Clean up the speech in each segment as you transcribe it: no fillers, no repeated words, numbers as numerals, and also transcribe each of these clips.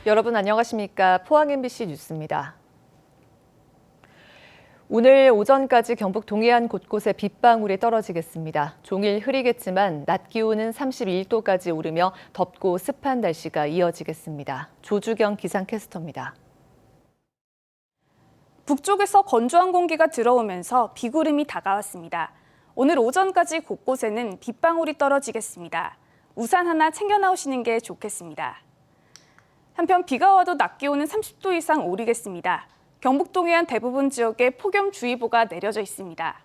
여러분 안녕하십니까? 포항 MBC 뉴스입니다. 오늘 오전까지 경북 동해안 곳곳에 빗방울이 떨어지겠습니다. 종일 흐리겠지만 낮 기온은 31도까지 오르며 덥고 습한 날씨가 이어지겠습니다. 조주경 기상캐스터입니다. 북쪽에서 건조한 공기가 들어오면서 비구름이 다가왔습니다. 오늘 오전까지 곳곳에는 빗방울이 떨어지겠습니다. 우산 하나 챙겨 나오시는 게 좋겠습니다. 한편 비가 와도 낮 기온은 30도 이상 오르겠습니다. 경북 동해안 대부분 지역에 폭염주의보가 내려져 있습니다.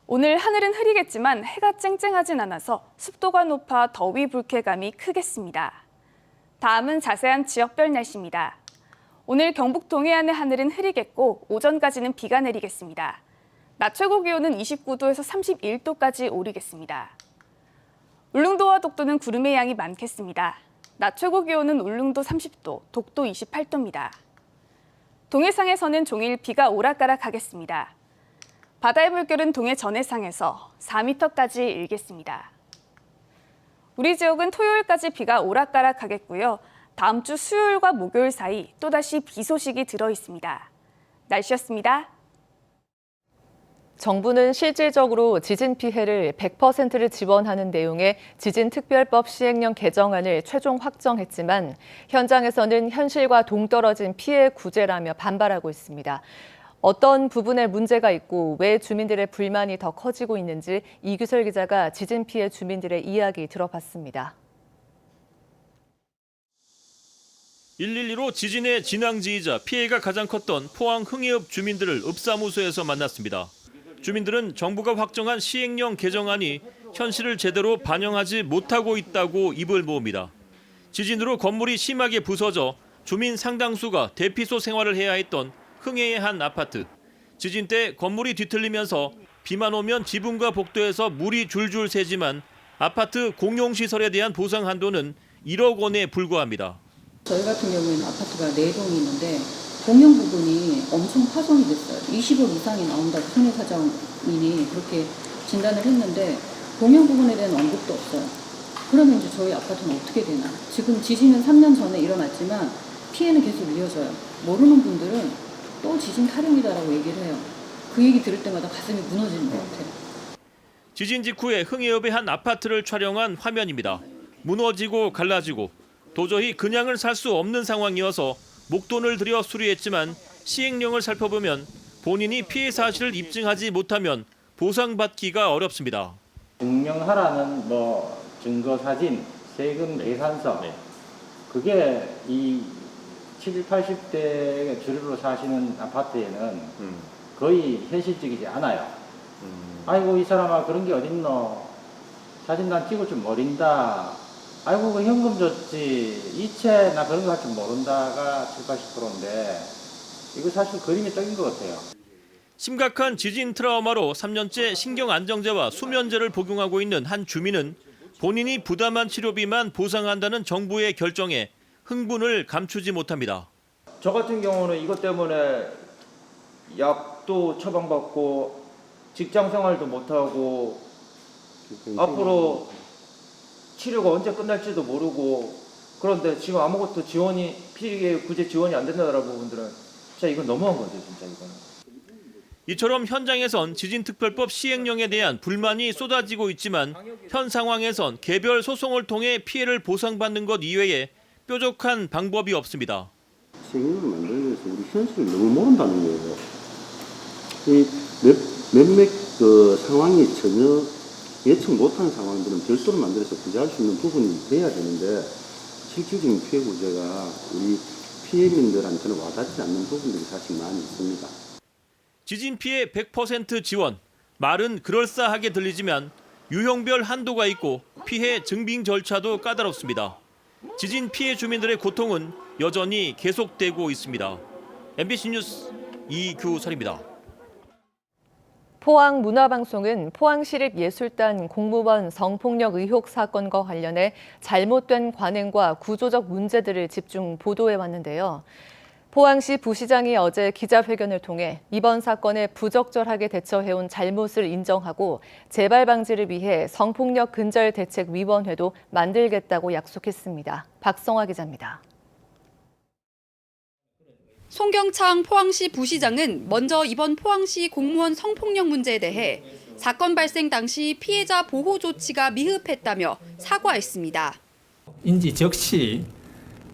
오늘 하늘은 흐리겠지만 해가 쨍쨍하진 않아서 습도가 높아 더위 불쾌감이 크겠습니다. 다음은 자세한 지역별 날씨입니다. 오늘 경북 동해안의 하늘은 흐리겠고 오전까지는 비가 내리겠습니다. 낮 최고 기온은 29도에서 31도까지 오르겠습니다. 울릉도와 독도는 구름의 양이 많겠습니다. 낮 최고 기온은 울릉도 30도, 독도 28도입니다. 동해상에서는 종일 비가 오락가락하겠습니다. 바다의 물결은 동해 전해상에서 4m까지 일겠습니다. 우리 지역은 토요일까지 비가 오락가락하겠고요. 다음 주 수요일과 목요일 사이 또다시 비 소식이 들어 있습니다. 날씨였습니다. 정부는 실질적으로 지진 피해를 100%를 지원하는 내용의 지진특별법 시행령 개정안을 최종 확정했지만 현장에서는 현실과 동떨어진 피해 구제라며 반발하고 있습니다. 어떤 부분에 문제가 있고 왜 주민들의 불만이 더 커지고 있는지 이규설 기자가 지진 피해 주민들의 이야기 들어봤습니다. 112로 지진의 진앙지이자 피해가 가장 컸던 포항 흥해읍 주민들을 읍사무소에서 만났습니다. 주민들은 정부가 확정한 시행령 개정안이 현실을 제대로 반영하지 못하고 있다고 입을 모읍니다. 지진으로 건물이 심하게 부서져 주민 상당수가 대피소 생활을 해야 했던 흥해의 한 아파트. 지진 때 건물이 뒤틀리면서 비만 오면 지붕과 복도에서 물이 줄줄 새지만 아파트 공용시설에 대한 보상 한도는 1억 원에 불과합니다. 저희 같은 경우에는 아파트가 4동이 있는데 공용 부분이 엄청 파손이 됐어요. 20억 이상이 나온다고 손해사장님이 그렇게 진단을 했는데 공용 부분에 대한 언급도 없어요. 그러면 이제 저희 아파트는 어떻게 되나. 지금 지진은 3년 전에 일어났지만 피해는 계속 이어져요. 모르는 분들은 또 지진 타령이다라고 얘기를 해요. 그 얘기 들을 때마다 가슴이 무너지는 것 같아요. 지진 직후에 흥해읍의 한 아파트를 촬영한 화면입니다. 무너지고 갈라지고 도저히 그냥을 살 수 없는 상황이어서 목돈을 들여 수리했지만 시행령을 살펴보면 본인이 피해 사실을 입증하지 못하면 보상받기가 어렵습니다. 증명하라는 증거 사진, 세금 계산서, 그게 이 70, 80대 주류로 사시는 아파트에는 거의 현실적이지 않아요. 아이고 이 사람아 그런 게 어딨노. 사진 난 찍을 줄 모른다. 아이고 그 현금 줬지. 이체 나 그런 거 할 줄 모른다가 70, 80%인데 이거 사실 그림이 떡인 것 같아요. 심각한 지진 트라우마로 3년째 신경안정제와 수면제를 복용하고 있는 한 주민은 본인이 부담한 치료비만 보상한다는 정부의 결정에 흥분을 감추지 못합니다. 저 같은 경우는 이것 때문에 약도 처방받고 직장 생활도 못하고 앞으로 치료가 언제 끝날지도 모르고 그런데 지금 아무것도 피해 구제 지원이 안 된다는 부분들은 진짜 이건 너무한 거죠, 진짜 이거는. 이처럼 현장에선 지진특별법 시행령에 대한 불만이 쏟아지고 있지만 현 상황에선 개별 소송을 통해 피해를 보상받는 것 이외에 뾰족한 방법이 없습니다. 시행령을 만들면서 우리 현실을 너무 모른다는 거예요. 이 몇몇 상황이 전혀 예측 못한 상황들은 별도로 만들어서 구제할 수 있는 부분이 돼야 되는데 실질적인 피해 구제가 우리 피해민들한테는 와닿지 않는 부분들이 사실 많이 있습니다. 지진 피해 100% 지원. 말은 그럴싸하게 들리지만 유형별 한도가 있고 피해 증빙 절차도 까다롭습니다. 지진 피해 주민들의 고통은 여전히 계속되고 있습니다. MBC 뉴스 이규설입니다. 포항문화방송은 포항시립예술단 공무원 성폭력 의혹 사건과 관련해 잘못된 관행과 구조적 문제들을 집중 보도해왔는데요. 포항시 부시장이 어제 기자회견을 통해 이번 사건에 부적절하게 대처해온 잘못을 인정하고 재발 방지를 위해 성폭력 근절 대책위원회도 만들겠다고 약속했습니다. 박성화 기자입니다. 송경창 포항시 부시장은 먼저 이번 포항시 공무원 성폭력 문제에 대해 사건 발생 당시 피해자 보호 조치가 미흡했다며 사과했습니다. 인지 즉시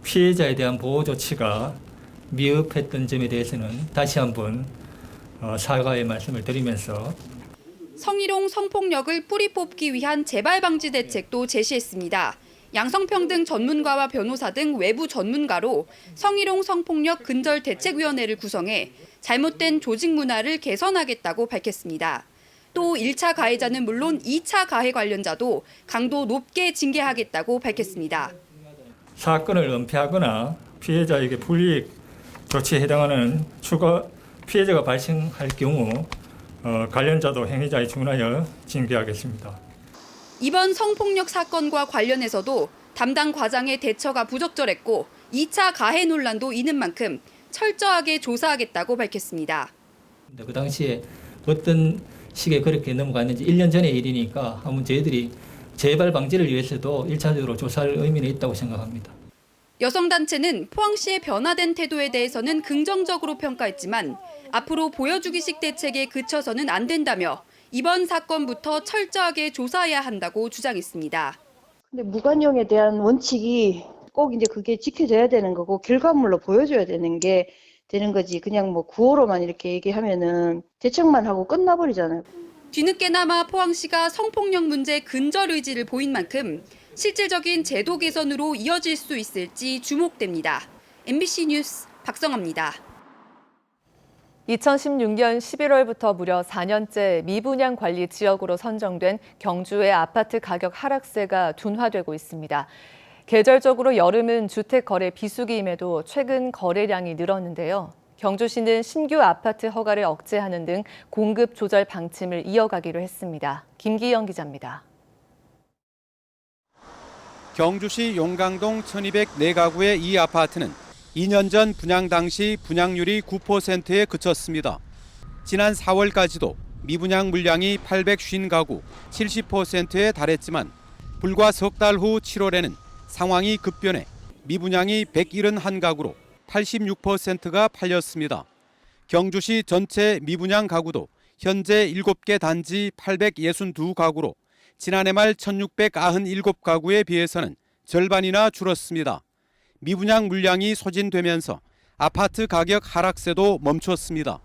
피해자에 대한 보호 조치가 미흡했던 점에 대해서는 다시 한번 사과의 말씀을 드리면서 성희롱 성폭력을 뿌리 뽑기 위한 재발 방지 대책도 제시했습니다. 양성평등 전문가와 변호사 등 외부 전문가로 성희롱 성폭력 근절 대책위원회를 구성해 잘못된 조직 문화를 개선하겠다고 밝혔습니다. 또 1차 가해자는 물론 2차 가해 관련자도 강도 높게 징계하겠다고 밝혔습니다. 사건을 은폐하거나 피해자에게 불이익 조치에 해당하는 추가 피해자가 발생할 경우 관련자도 행위자에 준하여 징계하겠습니다. 이번 성폭력 사건과 관련해서도 담당 과장의 대처가 부적절했고 2차 가해 논란도 있는 만큼 철저하게 조사하겠다고 밝혔습니다. 그 당시에 어떤 시기에 그렇게 넘어갔는지 1년 전의 일이니까 한번 저희들이 재발 방지를 위해서도 1차적으로 조사할 의미는 있다고 생각합니다. 여성단체는 포항시의 변화된 태도에 대해서는 긍정적으로 평가했지만 앞으로 보여주기식 대책에 그쳐서는 안 된다며 이번 사건부터 철저하게 조사해야 한다고 주장했습니다. 근데 무관용에 대한 원칙이 꼭 이제 그게 지켜져야 되는 거고 결과물로 보여줘야 되는 거지. 그냥 뭐 구호로만 이렇게 얘기하면은 대책만 하고 끝나버리잖아요. 뒤늦게나마 포항시가 성폭력 문제 근절 의지를 보인 만큼 실질적인 제도 개선으로 이어질 수 있을지 주목됩니다. MBC 뉴스 박성아입니다. 2016년 11월부터 무려 4년째 미분양 관리 지역으로 선정된 경주의 아파트 가격 하락세가 둔화되고 있습니다. 계절적으로 여름은 주택 거래 비수기임에도 최근 거래량이 늘었는데요. 경주시는 신규 아파트 허가를 억제하는 등 공급 조절 방침을 이어가기로 했습니다. 김기영 기자입니다. 경주시 용강동 1204가구의 이 아파트는 2년 전 분양 당시 분양률이 9%에 그쳤습니다. 지난 4월까지도 미분양 물량이 850가구, 70%에 달했지만 불과 석 달 후 7월에는 상황이 급변해 미분양이 171가구로 86%가 팔렸습니다. 경주시 전체 미분양 가구도 현재 7개 단지 862가구로 지난해 말 1697가구에 비해서는 절반이나 줄었습니다. 미분양 물량이 소진되면서 아파트 가격 하락세도 멈췄습니다.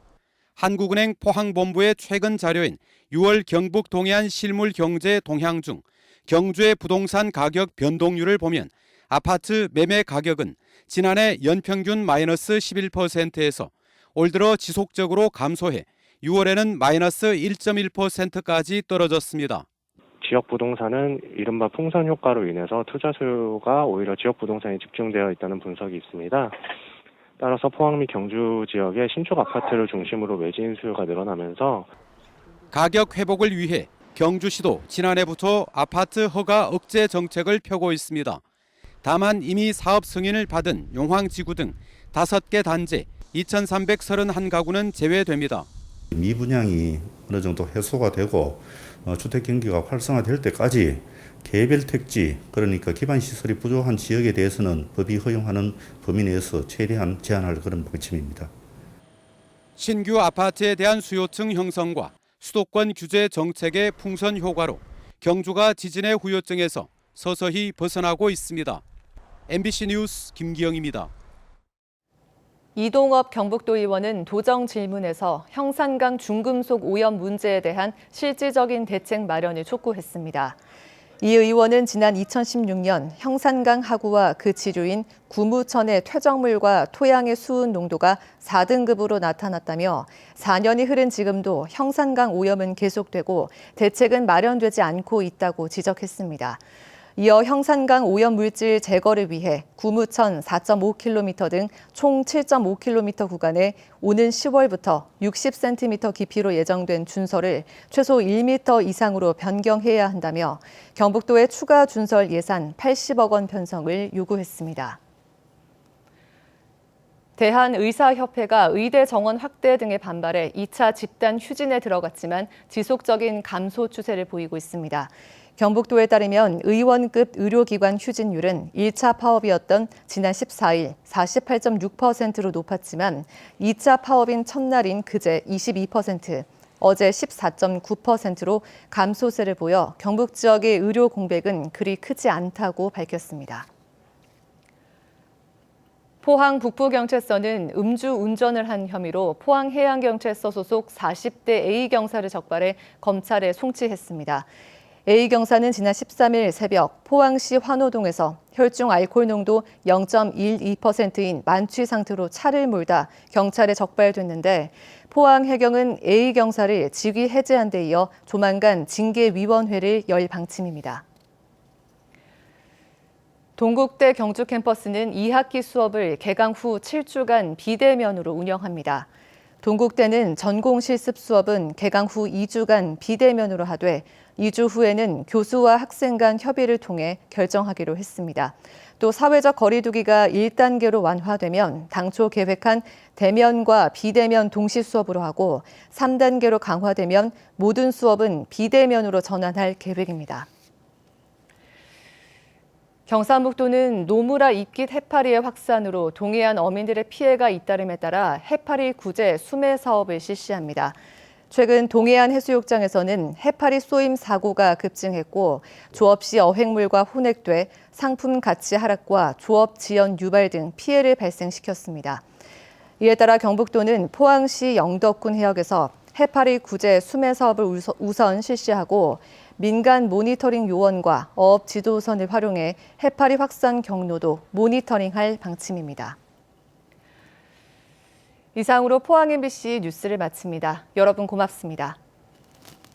한국은행 포항본부의 최근 자료인 6월 경북 동해안 실물 경제 동향 중 경주의 부동산 가격 변동률을 보면 아파트 매매 가격은 지난해 연평균 마이너스 11%에서 올 들어 지속적으로 감소해 6월에는 마이너스 1.1%까지 떨어졌습니다. 지역 부동산은 이른바 풍선 효과로 인해서 투자 수요가 오히려 지역 부동산에 집중되어 있다는 분석이 있습니다. 따라서 포항 및 경주 지역의 신축 아파트를 중심으로 매진 수요가 늘어나면서 가격 회복을 위해 경주시도 지난해부터 아파트 허가 억제 정책을 펴고 있습니다. 다만 이미 사업 승인을 받은 용황지구 등 5개 단지 2,331가구는 제외됩니다. 미분양이 어느 정도 해소가 되고 주택 경기가 활성화될 때까지 개별 택지, 그러니까 기반 시설이 부족한 지역에 대해서는 법이 허용하는 범위 내에서 최대한 제한할 그런 방침입니다. 신규 아파트에 대한 수요층 형성과 수도권 규제 정책의 풍선 효과로 경주가 지진의 후유증에서 서서히 벗어나고 있습니다. MBC 뉴스 김기영입니다. 이동업 경북도 의원은 도정 질문에서 형산강 중금속 오염 문제에 대한 실질적인 대책 마련을 촉구했습니다. 이 의원은 지난 2016년 형산강 하구와 그 지류인 구무천의 퇴적물과 토양의 수은 농도가 4등급으로 나타났다며 4년이 흐른 지금도 형산강 오염은 계속되고 대책은 마련되지 않고 있다고 지적했습니다. 이어 형산강 오염 물질 제거를 위해 구무천 4.5km 등 총 7.5km 구간에 오는 10월부터 60cm 깊이로 예정된 준설을 최소 1m 이상으로 변경해야 한다며 경북도의 추가 준설 예산 80억 원 편성을 요구했습니다. 대한의사협회가 의대 정원 확대 등의 반발에 2차 집단 휴진에 들어갔지만 지속적인 감소 추세를 보이고 있습니다. 경북도에 따르면 의원급 의료기관 휴진율은 1차 파업이었던 지난 14일 48.6%로 높았지만 2차 파업인 첫날인 그제 22%, 어제 14.9%로 감소세를 보여 경북 지역의 의료 공백은 그리 크지 않다고 밝혔습니다. 포항북부경찰서는 음주 운전을 한 혐의로 포항해양경찰서 소속 40대 A경사를 적발해 검찰에 송치했습니다. A경사는 지난 13일 새벽 포항시 환호동에서 혈중 알코올 농도 0.12%인 만취 상태로 차를 몰다 경찰에 적발됐는데 포항해경은 A경사를 직위 해제한 데 이어 조만간 징계위원회를 열 방침입니다. 동국대 경주 캠퍼스는 2학기 수업을 개강 후 7주간 비대면으로 운영합니다. 동국대는 전공 실습 수업은 개강 후 2주간 비대면으로 하되 2주 후에는 교수와 학생 간 협의를 통해 결정하기로 했습니다. 또 사회적 거리 두기가 1단계로 완화되면 당초 계획한 대면과 비대면 동시 수업으로 하고 3단계로 강화되면 모든 수업은 비대면으로 전환할 계획입니다. 경상북도는 노무라 입깃 해파리의 확산으로 동해안 어민들의 피해가 잇따름에 따라 해파리 구제 수매 사업을 실시합니다. 최근 동해안 해수욕장에서는 해파리 쏘임 사고가 급증했고 조업 시 어획물과 혼액돼 상품 가치 하락과 조업 지연 유발 등 피해를 발생시켰습니다. 이에 따라 경북도는 포항시 영덕군 해역에서 해파리 구제 수매 사업을 우선 실시하고 민간 모니터링 요원과 어업 지도선을 활용해 해파리 확산 경로도 모니터링할 방침입니다. 이상으로 포항 MBC 뉴스를 마칩니다. 여러분 고맙습니다.